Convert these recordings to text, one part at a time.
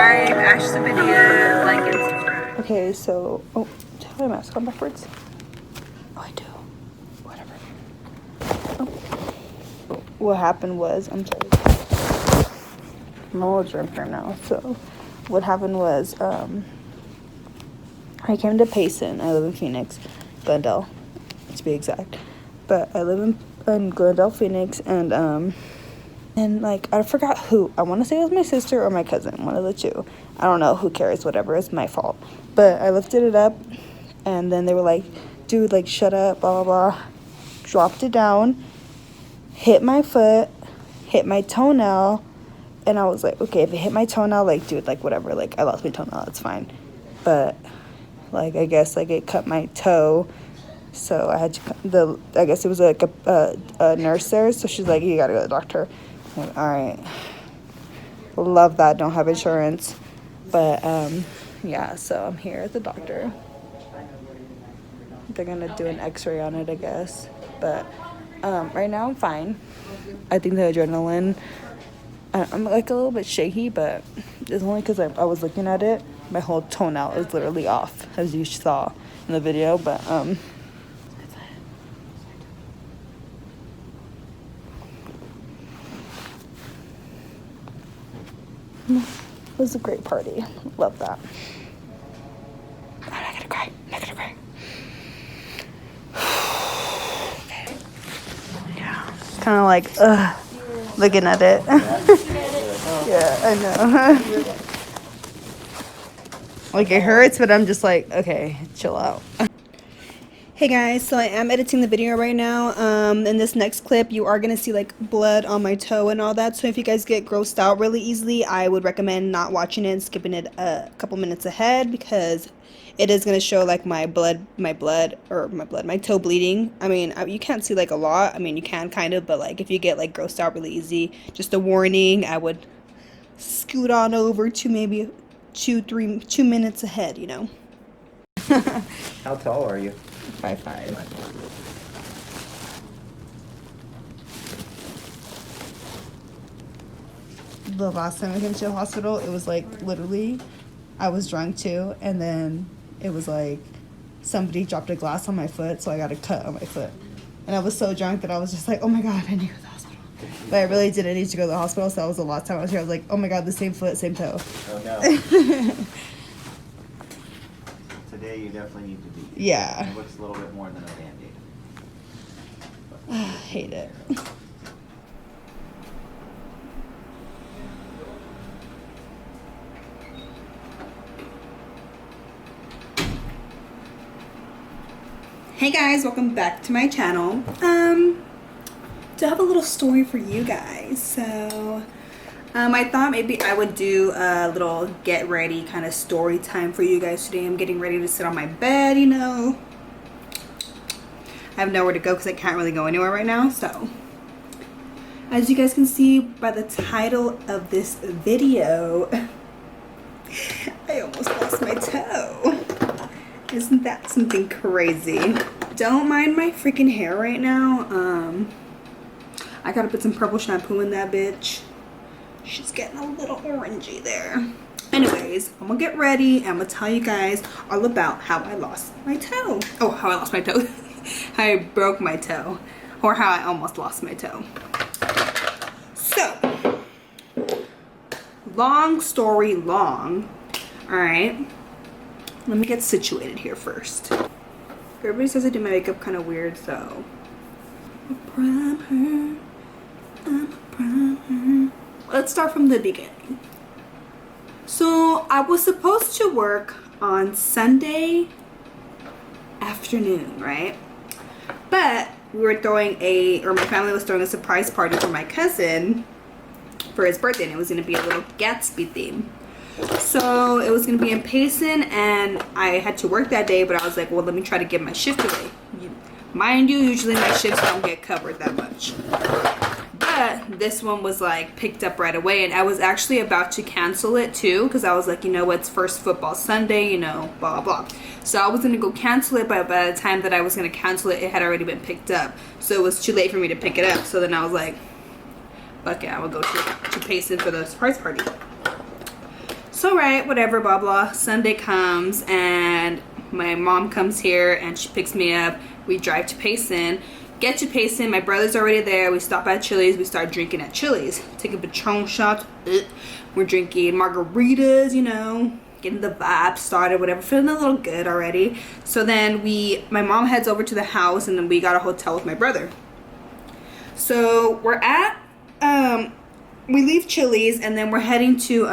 subscribe, Ash the video, like and subscribe. Okay, so do I have my mask on backwards? Oh, I do. Whatever. Oh. What happened was, I'm sorry. I'm a little drunk right now. So what happened was, I came to Payson. I live in Phoenix, Glendale, to be exact. But I live in Glendale, Phoenix, and like, I forgot who. I want to say it was my sister or my cousin, one of the two. I don't know, who cares, whatever, it's my fault. But I lifted it up, and then they were like, dude, like, shut up, blah, blah, blah. Dropped it down, hit my foot, hit my toenail, and I was like, okay, if it hit my toenail, like, dude, like, whatever, like, I lost my toenail, it's fine. But, like, I guess, like, it cut my toe, so I had to, I guess it was, like, a nurse there, so she's like, you gotta go to the doctor. I'm like, all right. Love that, don't have insurance. But, yeah, so I'm here at the doctor. They're gonna do an x-ray on it, I guess. But, right now I'm fine. I think the adrenaline, I'm like a little bit shaky, but it's only because I was looking at it. My whole toenail is literally off, as you saw in the video, but, it was a great party. Love that. I'm not gonna cry. I'm not gonna cry. Okay. Yeah. Kind of like, looking at it. Yeah, I know. Like, it hurts, but I'm just like, okay, chill out. Hey guys, so I am editing the video right now. In this next clip, you are going to see like blood on my toe and all that. So if you guys get grossed out really easily, I would recommend not watching it and skipping it a couple minutes ahead, because it is going to show like my toe bleeding. I mean, you can't see like a lot. I mean, you can kind of, but like if you get like grossed out really easy, just a warning, I would scoot on over to maybe 2 minutes ahead, you know. How tall are you? 5'5". The last time I came to the hospital, it was like literally, I was drunk too, and then it was like somebody dropped a glass on my foot, so I got a cut on my foot. And I was so drunk that I was just like, oh my god, I need to go to the hospital. But I really didn't need to go to the hospital, so that was the last time I was here. I was like, oh my god, the same foot, same toe. Oh no. Today you definitely need to be. Yeah. It looks a little bit more than a Band-Aid. I hate it. Hey guys, welcome back to my channel. To have a little story for you guys. So I thought maybe I would do a little get ready kind of story time for you guys today. I'm getting ready to sit on my bed, you know. I have nowhere to go because I can't really go anywhere right now. So as you guys can see by the title of this video, I almost lost my toe. Isn't that something crazy? Don't mind my freaking hair right now. I gotta put some purple shampoo in that bitch. She's getting a little orangey there. Anyways, I'm gonna get ready and I'm gonna tell you guys all about how I lost my toe. Oh, how I lost my toe. How I broke my toe. Or how I almost lost my toe. So, long story long. Alright. Let me get situated here first. Everybody says I do my makeup kind of weird, so. Let's start from the beginning. So I was supposed to work on Sunday afternoon, right? But we were throwing my family was throwing a surprise party for my cousin for his birthday, and it was gonna be a little Gatsby theme. So it was gonna be in Payson, and I had to work that day, but I was like, well, let me try to get my shift away. Mind you, usually my shifts don't get covered that much. But this one was like picked up right away, and I was actually about to cancel it too, because I was like, you know, it's first football Sunday, you know, blah, blah, blah. So I was gonna go cancel it, but by the time that I was gonna cancel it, it had already been picked up. So it was too late for me to pick it up. So then I was like, fuck it, I will go to Payson for the surprise party. So right, whatever, blah blah. Sunday comes and my mom comes here and she picks me up. We drive to Payson. Get to Payson, my brother's already there. We stop at Chili's. We start drinking at Chili's. Taking Patron shots. We're drinking margaritas, you know, getting the vibe started, whatever. Feeling a little good already. So then my mom heads over to the house, and then we got a hotel with my brother. So we're at, we leave Chili's, and then we're heading to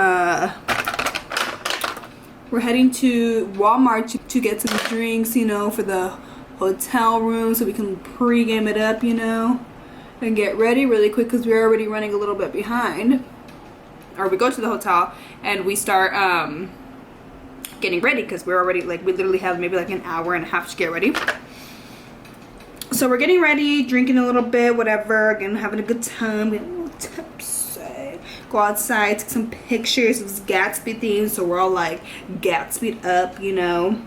Walmart to get some drinks, you know, for the hotel room, so we can pre-game it up, you know, and get ready really quick because we're already running a little bit behind. Or we go to the hotel and we start getting ready because we're already, like, we literally have maybe like an hour and a half to get ready. So we're getting ready, drinking a little bit, whatever, again, having a good time, getting a little tipsy. Go outside, take some pictures. It was Gatsby themed, so we're all like Gatsby up, you know.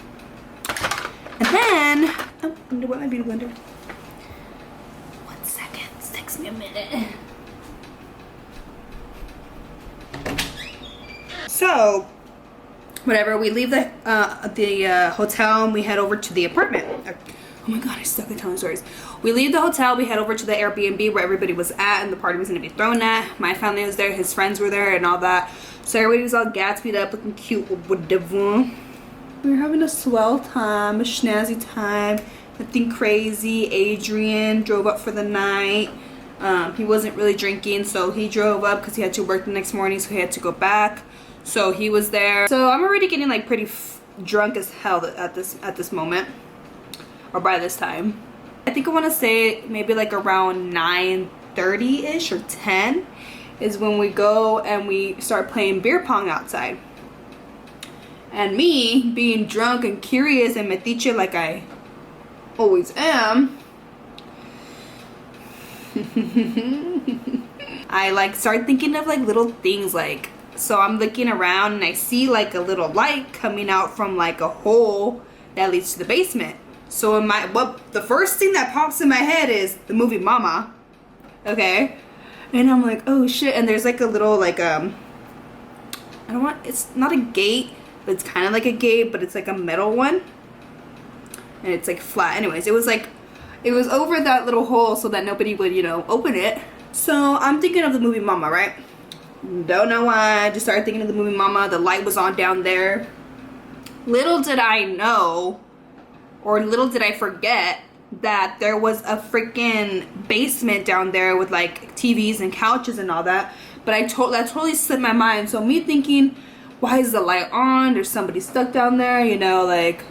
And then, oh, what my beauty blender? 1 second, it takes me a minute. So, whatever, we leave the hotel and we head over to the apartment. Oh my god, I suck at telling stories. We leave the hotel, we head over to the Airbnb where everybody was at and the party was gonna be thrown at. My family was there, his friends were there and all that. So everybody was all Gatsby'd up, looking cute, whatever. We were having a swell time, a snazzy time, nothing crazy. Adrian drove up for the night. He wasn't really drinking, so he drove up because he had to work the next morning, so he had to go back. So he was there. So I'm already getting like pretty drunk as hell at this moment, or by this time. I think I want to say maybe like around 9:30ish or 10 is when we go and we start playing beer pong outside. And me, being drunk and curious and metiche like I always am, I like start thinking of like little things, like, so I'm looking around and I see like a little light coming out from like a hole that leads to the basement. So in the first thing that pops in my head is the movie Mama, okay? And I'm like, oh shit, and there's like a little like it's not a gate, but it's kind of like a gate, but it's like a metal one, and it's like flat. Anyways, it was over that little hole so that nobody would, you know, open it. So I'm thinking of the movie Mama, right? Don't know why, I just started thinking of the movie Mama. The light was on down there. Little did I know, or little did I forget, that there was a freaking basement down there with like TVs and couches and all that. But that totally slipped my mind. So me thinking, why is the light on? There's somebody stuck down there, you know, like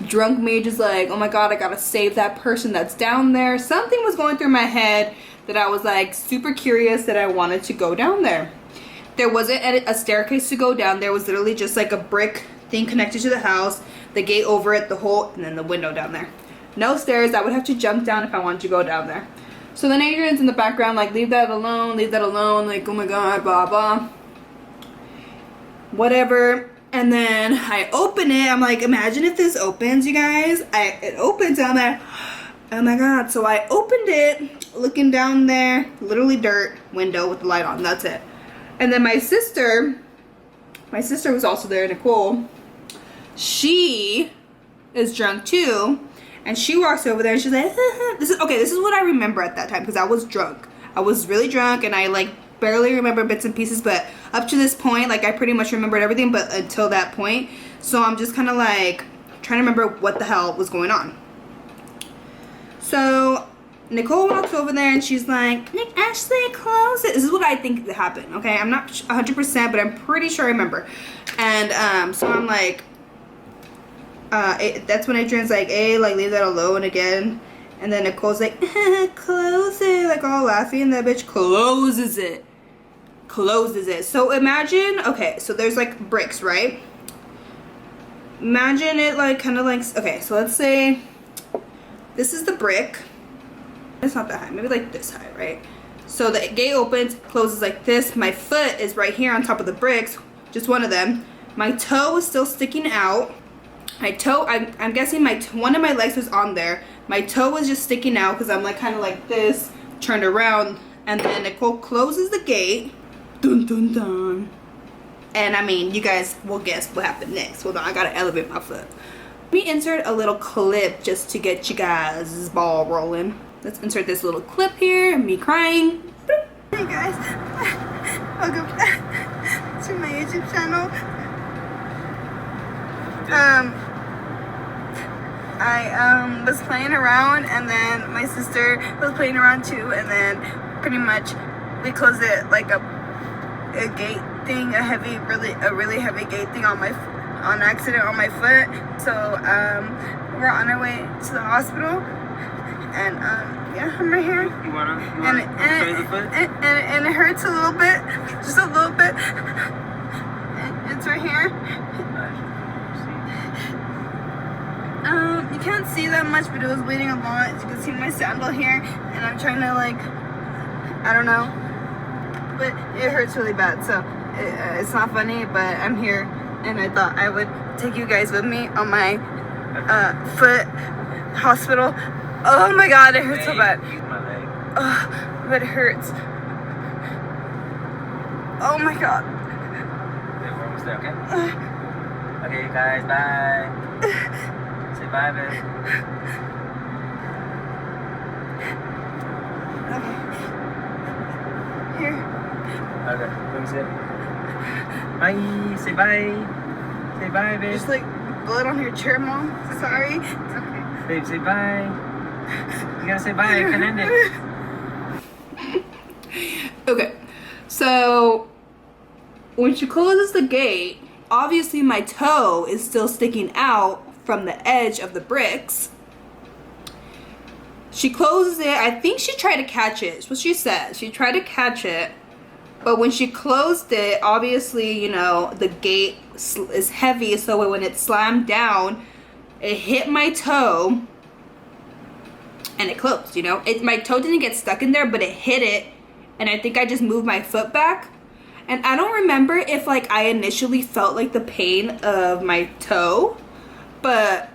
drunk me just like, oh my god, I gotta save that person that's down there. Something was going through my head that I was like super curious that I wanted to go down there. There wasn't a staircase to go down. There was literally just like a brick thing connected to the house, the gate over it, the hole, and then the window down there. No stairs. I would have to jump down if I wanted to go down there. So then Adrian's in the background like, leave that alone, like, oh my god, blah blah, whatever. And then I open it. I'm like, imagine if this opens, you guys. It opens and I'm like, oh my god. So I opened it, looking down there, literally dirt, window with the light on, that's it. And then my sister was also there, Nicole. She is drunk too, and she walks over there and she's like, this is what I remember at that time, because I was drunk. I was really drunk and I like barely remember bits and pieces, but up to this point, like, I pretty much remembered everything, but until that point. So I'm just kind of like trying to remember what the hell was going on. So Nicole walks over there and she's like, Nick, Ashley, close it. This is what I think happened, okay? I'm not 100%, but I'm pretty sure I remember. And so I'm like, that's when Adrian's like, hey, like, leave that alone again. And then Nicole's like, close it, like all laughing, and that bitch closes it. So imagine, okay, so there's like bricks, right? Imagine it like kind of like, okay, so let's say this is the brick. It's not that high, maybe like this high, right? So the gate opens, closes like this. My foot is right here on top of the bricks, just one of them. My toe is still sticking out. My toe, I'm guessing one of my legs was on there. My toe was just sticking out because I'm like kind of like this, turned around, and then Nicole closes the gate. Dun dun dun. And I mean, you guys will guess what happened next. Hold on, I gotta elevate my foot. Let me insert a little clip just to get you guys ball rolling. Let's insert this little clip here, me crying. Hey guys, welcome back to my YouTube channel. I was playing around, and then my sister was playing around too, and then pretty much we closed it like a gate thing, a really heavy gate thing on accident on my foot. So we're on our way to the hospital, and yeah, I'm right here. You wanna show you the foot? And it hurts a little bit, just a little bit. It's right here. You can't see that much, but it was bleeding a lot. You can see my sandal here, and I'm trying to like, I don't know, but it hurts really bad. So it's not funny, but I'm here, and I thought I would take you guys with me on my foot hospital. Oh my god, it hurts so bad. Oh, but it hurts. Oh my god. Okay, we're almost there, okay? Okay, guys, bye. Say bye, babe. Okay. Here. Okay, let me see it. Bye. Say bye. Say bye, babe. Just like blood on your chair, Mom. Sorry. It's okay. Babe, say bye. You gotta say bye. I can end it. Okay. So when she closes the gate, obviously my toe is still sticking out from the edge of the bricks. She closes it. I think she tried to catch it. That's what she said. She tried to catch it. But when she closed it, obviously, you know, the gate is heavy. So when it slammed down, it hit my toe and it closed, you know. My toe didn't get stuck in there, but it hit it. And I think I just moved my foot back. And I don't remember if like I initially felt like the pain of my toe. But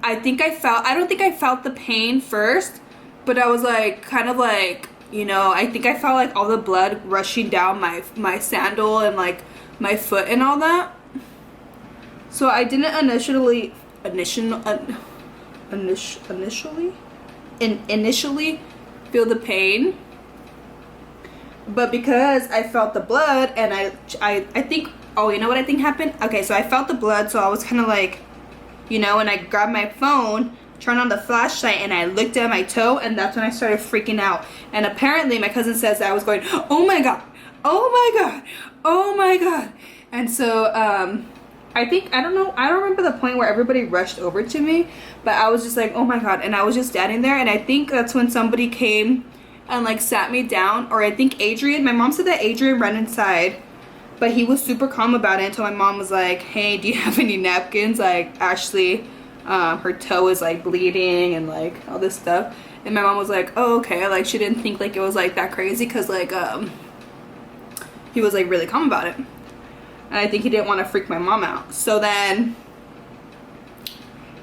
I don't think I felt the pain first, but I was like, kind of like, you know, I think I felt like all the blood rushing down my sandal and like my foot and all that. So I didn't initially feel the pain, but because I felt the blood and I think, oh, you know what I think happened? Okay, so I felt the blood, so I was kind of like, you know, and I grabbed my phone, turned on the flashlight, and I looked at my toe, and that's when I started freaking out. And apparently my cousin says that I was going, oh my god, oh my god, oh my god. And so I don't remember the point where everybody rushed over to me, but I was just like, oh my god. And I was just standing there, and I think that's when somebody came and like sat me down, or I think my mom said that Adrian ran inside. But he was super calm about it until my mom was like, hey, do you have any napkins? Like, Ashley, her toe is like bleeding and like all this stuff. And my mom was like, oh, okay. Like, she didn't think like it was like that crazy because like he was like really calm about it. And I think he didn't want to freak my mom out. So then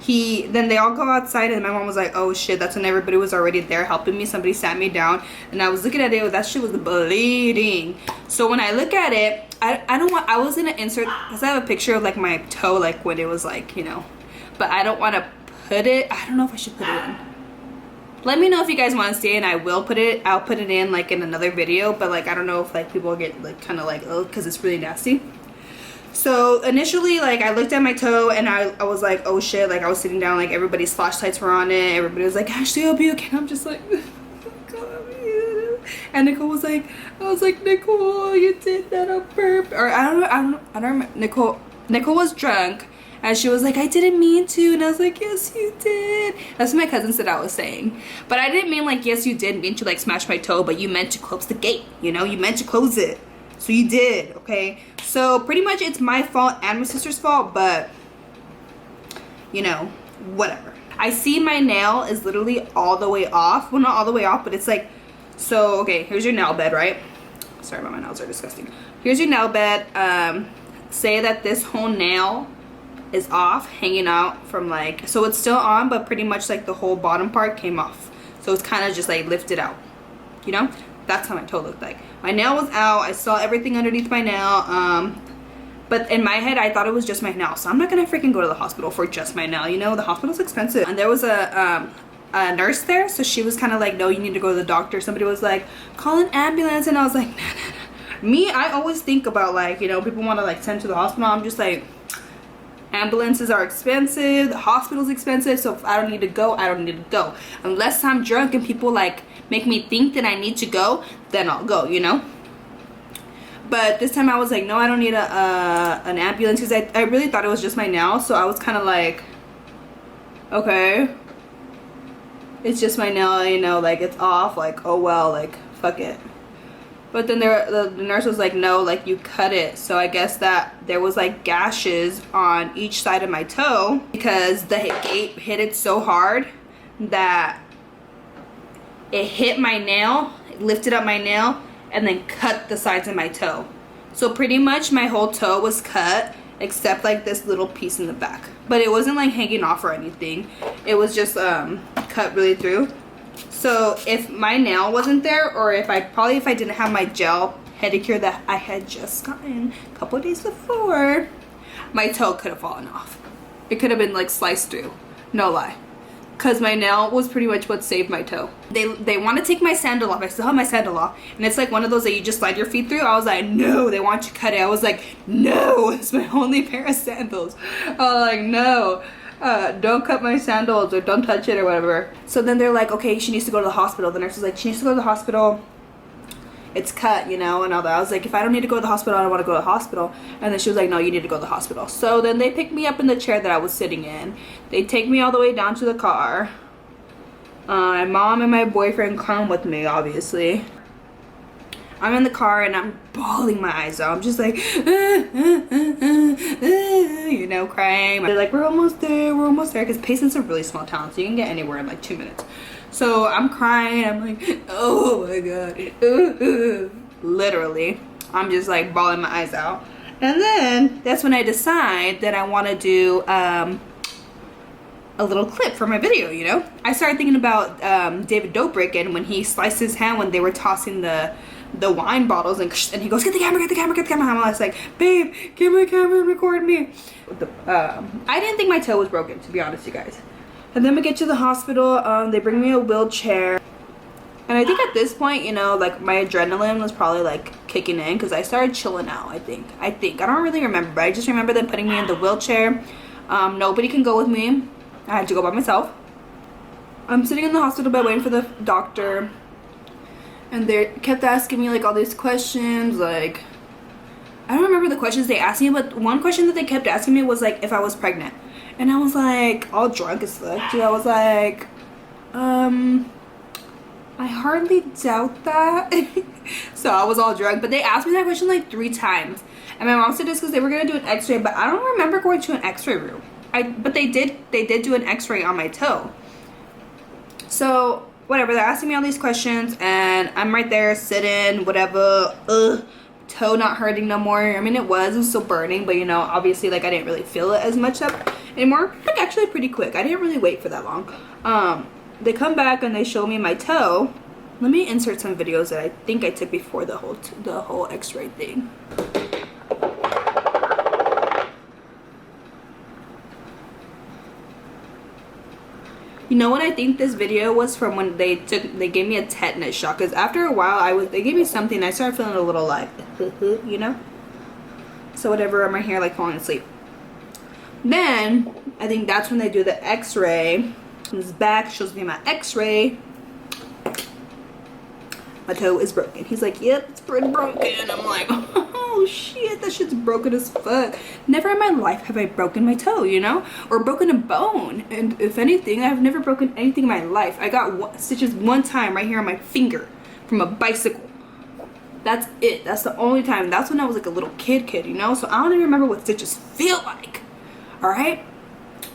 they all go outside, and my mom was like, oh shit. That's when everybody was already there helping me. Somebody sat me down, and I was looking at it, that shit was bleeding. So when I look at it, I was gonna insert, because I have a picture of like my toe, like when it was like, you know, but I don't want to put it, I don't know if I should put it in. Let me know if you guys want to see it, and I'll put it in like in another video, but like I don't know if like people get like kind of like, oh, because it's really nasty. So initially, like, I looked at my toe, and I was like, oh shit. Like, I was sitting down, like, everybody's flashlights were on it. Everybody was like, Ashley, I'll be okay. And I'm just like, and Nicole was like, I was like, Nicole, you did that on purpose. Or I don't remember. Nicole was drunk, and she was like, I didn't mean to. And I was like, yes, you did. That's what my cousin said I was saying. But I didn't mean like, yes, you did mean to like smash my toe, but you meant to close the gate. You know, you meant to close it. So you did, okay? So pretty much it's my fault and my sister's fault, but you know, whatever. I see my nail is literally all the way off. Well, not all the way off, but it's like, so, okay, here's your nail bed, right? Sorry, but my nails are disgusting. Here's your nail bed. Say that this whole nail is off, hanging out from like, so it's still on, but pretty much like the whole bottom part came off. So it's kind of just like lifted out, you know? That's how my toe looked like. My nail was out. I saw everything underneath my nail. But in my head, I thought it was just my nail. So I'm not gonna freaking go to the hospital for just my nail. You know, the hospital's expensive. And there was a nurse there. So she was kind of like, no, you need to go to the doctor. Somebody was like, call an ambulance. And I was like, nah, nah, nah. Me, I always think about like, you know, people want to like send to the hospital. I'm just like, ambulances are expensive, the hospital's expensive, so if I don't need to go, I don't need to go. Unless I'm drunk and people like make me think that I need to go, then I'll go, you know. But this time I was like, no, I don't need an ambulance, because I really thought it was just my nail. So I was kind of like, okay, it's just my nail, you know, like it's off, like oh well, like fuck it. But then the nurse was like, no, like you cut it. So I guess that there was like gashes on each side of my toe because the gate hit it so hard that it hit my nail, it lifted up my nail, and then cut the sides of my toe. So pretty much my whole toe was cut except like this little piece in the back. But it wasn't like hanging off or anything. It was just cut really through. So if my nail wasn't there, or if I didn't have my gel pedicure that I had just gotten a couple of days before, my toe could have fallen off. It could have been like sliced through, no lie, because my nail was pretty much what saved my toe. They want to take my sandal off. I still have my sandal off, and it's like one of those that you just slide your feet through. I was like, no, they want you to cut it. I was like, no, it's my only pair of sandals. I was like, no. Don't cut my sandals or don't touch it or whatever. So then they're like, okay, she needs to go to the hospital. The nurse was like, she needs to go to the hospital. It's cut, you know, and all that. I was like, if I don't need to go to the hospital, I don't want to go to the hospital. And then she was like, no, you need to go to the hospital. So then they picked me up in the chair that I was sitting in. They take me all the way down to the car. My mom and my boyfriend come with me, obviously. I'm in the car and I'm bawling my eyes out. I'm just like, you know, crying. They're like, we're almost there, because Payson's a really small town, so you can get anywhere in like 2 minutes. So I'm crying. I'm like, oh my god, literally. I'm just like bawling my eyes out. And then that's when I decide that I want to do a little clip for my video, you know. I started thinking about David Dobrik, and when he sliced his hand when they were tossing the wine bottles, and he goes, get the camera, get the camera, get the camera. I'm always like, babe, get my camera, record me. I didn't think my toe was broken, to be honest, you guys. And then we get to the hospital. They bring me a wheelchair, and I think at this point, you know, like my adrenaline was probably like kicking in, because I started chilling out. I think I don't really remember, but I just remember them putting me in the wheelchair. Nobody can go with me. I had to go by myself. I'm sitting in the hospital bed waiting for the doctor. And they kept asking me like all these questions, like, I don't remember the questions they asked me, but one question that they kept asking me was like if I was pregnant. And I was like, all drunk as fuck, dude. I was like, I hardly doubt that. So I was all drunk, but they asked me that question like 3 times. And my mom said this because they were gonna do an x-ray, but I don't remember going to an x-ray room. But they did do an x-ray on my toe. So whatever, they're asking me all these questions, and I'm right there sitting, whatever. Toe not hurting no more. I mean, it was still burning, but you know, obviously, like I didn't really feel it as much anymore. Like actually pretty quick. I didn't really wait for that long. They come back and they show me my toe. Let me insert some videos that I think I took before the whole x-ray thing. You know what I think this video was from? When they gave me a tetanus shot, because after a while they gave me something, I started feeling a little like you know, so whatever, I'm right here like falling asleep. Then I think that's when they do the x-ray. His back shows me my x-ray. My toe is broken. He's like, yep, it's pretty broken. I'm like, oh shit, that shit's broken as fuck. Never in my life have I broken my toe, you know, or broken a bone. And if anything, I've never broken anything in my life. I got stitches one time right here on my finger from a bicycle. That's it. That's the only time. That's when I was like a little kid, you know. So I don't even remember what stitches feel like. All right.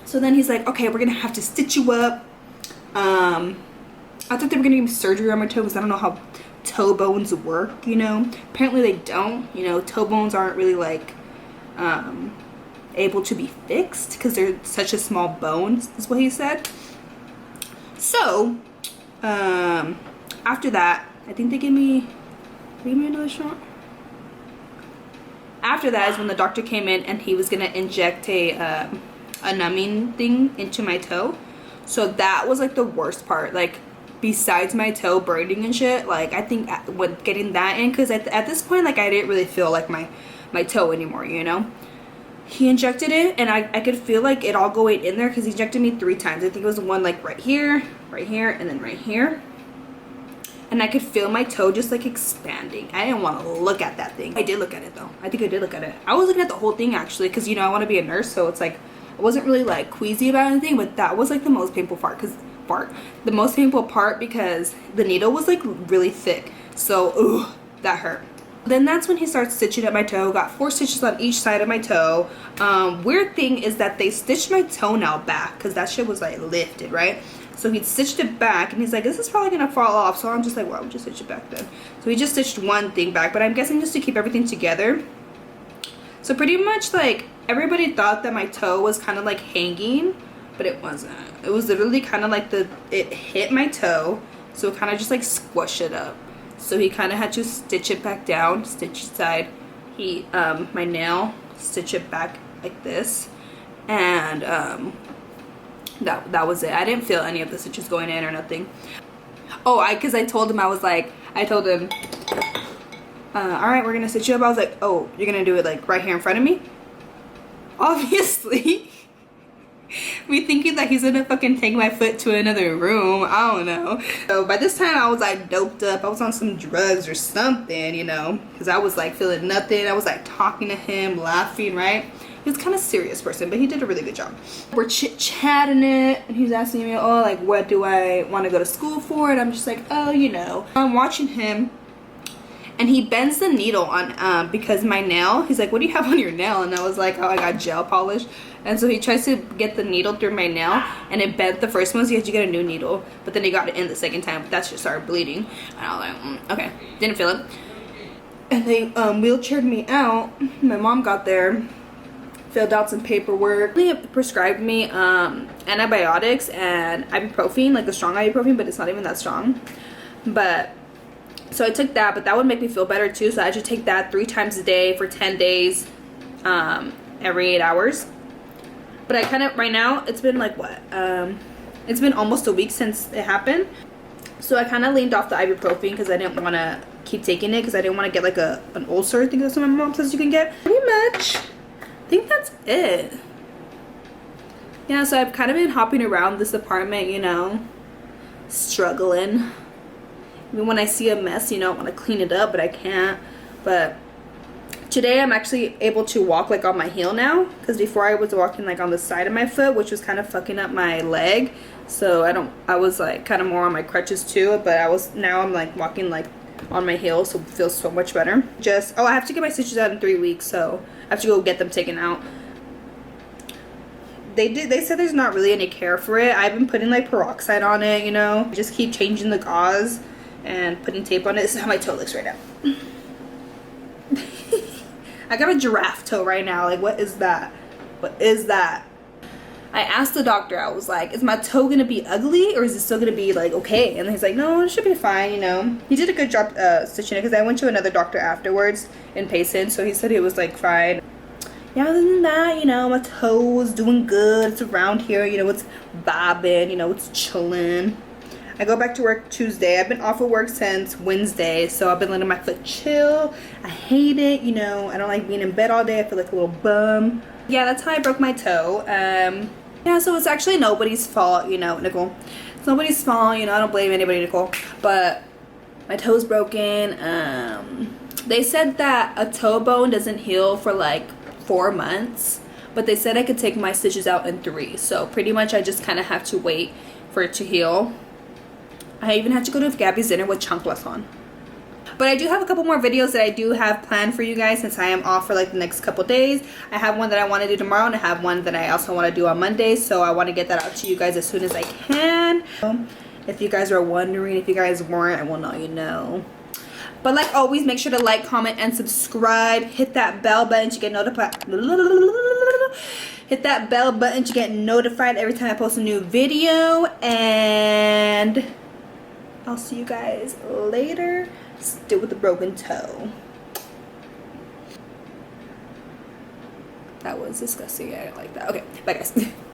So then he's like, okay, we're gonna have to stitch you up. I thought they were gonna give me surgery on my toe, because I don't know how toe bones work, you know. Apparently they don't, you know. Toe bones aren't really like able to be fixed because they're such a small bone, is what he said. So after that, I think they gave me another shot. after that is when the doctor came in and he was gonna inject a numbing thing into my toe. So that was like the worst part. Like, besides my toe burning and shit, like I think when getting that in, because at this point, like, I didn't really feel like my toe anymore, you know. He injected it and I could feel like it all going in there, because he injected me 3 times. I think it was one like right here, and then right here. And I could feel my toe just like expanding. I didn't want to look at that thing. I did look at it though. I think I did look at it. I was looking at the whole thing actually, because you know I want to be a nurse, so it's like I wasn't really like queasy about anything, but that was like the most painful part, the most painful part because the needle was like really thick. So ooh, that hurt. Then that's when he starts stitching at my toe. Got 4 stitches on each side of my toe. Weird thing is that they stitched my toenail back because that shit was like lifted, right? So he stitched it back and he's like, this is probably gonna fall off. So I'm just like, why would you stitch it back then? So he just stitched one thing back, but I'm guessing just to keep everything together. So pretty much like everybody thought that my toe was kind of like hanging, but it wasn't. It was literally kind of like it hit my toe, so it kind of just like squished it up. So he kind of had to stitch it back down, stitch side. He my nail, stitch it back like this, and that was it. I didn't feel any of the stitches going in or nothing. Oh, because I told him, I told him, all right, we're gonna stitch you up. I was like, oh, you're gonna do it like right here in front of me? Obviously. Me thinking that he's gonna fucking take my foot to another room. I don't know. So by this time I was like doped up. I was on some drugs or something, you know, because I was like feeling nothing. I was like talking to him, laughing, right? He was kind of serious person, but he did a really good job. We're chit-chatting it, and he's asking me, oh, like, what do I want to go to school for? And I'm just like, oh, you know. I'm watching him, and he bends the needle on, because my nail, he's like, what do you have on your nail? And I was like, oh, I got gel polish. And so he tries to get the needle through my nail, and it bent the first one, so he had to get a new needle. But then he got it in the second time, but that just started bleeding. And I was like, okay, didn't feel it. And they wheelchaired me out. My mom got there, filled out some paperwork. They prescribed me antibiotics and ibuprofen, like a strong ibuprofen, but it's not even that strong. But so I took that, but that would make me feel better too. So I should take that 3 times a day for 10 days, every 8 hours. But I kind of, right now, it's been like what? It's been almost a week since it happened. So I kind of leaned off the ibuprofen because I didn't want to keep taking it, because I didn't want to get like an ulcer. I think that's what my mom says you can get. Pretty much, I think that's it. Yeah, so I've kind of been hopping around this apartment, you know, struggling. Even when I see a mess, you know, I want to clean it up, but I can't. But today I'm actually able to walk like on my heel now, because before I was walking like on the side of my foot, which was kind of fucking up my leg. So I was like kind of more on my crutches too, but now I'm like walking like on my heel, so it feels so much better. Oh, I have to get my stitches out in 3 weeks, so I have to go get them taken out. They said there's not really any care for it. I've been putting like peroxide on it, you know, just keep changing the gauze and putting tape on it. This is how my toe looks right now. I got a giraffe toe right now. Like, what is that? What is that? I asked the doctor, I was like, is my toe gonna be ugly, or is it still gonna be like okay? And he's like, no, it should be fine, you know. He did a good job stitching it, because I went to another doctor afterwards in Payson, so he said it was like fine. Yeah, other than that, you know, my toe was doing good. It's around here, you know, it's bobbing, you know, it's chilling. I go back to work Tuesday. I've been off of work since Wednesday, so I've been letting my foot chill. I hate it, you know. I don't like being in bed all day. I feel like a little bum. Yeah, that's how I broke my toe. Yeah, so it's actually nobody's fault, you know, Nicole. It's nobody's fault, you know. I don't blame anybody, Nicole. But my toe's broken. They said that a toe bone doesn't heal for like 4 months, but they said I could take my stitches out in 3. So pretty much I just kind of have to wait for it to heal. I even had to go to Gabby's dinner with chanclas on. But I do have a couple more videos that I do have planned for you guys, since I am off for like the next couple days. I have one that I want to do tomorrow, and I have one that I also want to do on Monday. So I want to get that out to you guys as soon as I can. If you guys are wondering, if you guys weren't, I will let you know. But like always, make sure to like, comment, and subscribe. Hit that bell button to get notified. Hit that bell button to get notified every time I post a new video. And I'll see you guys later. Still with the broken toe. That was disgusting. I didn't like that. Okay, bye guys.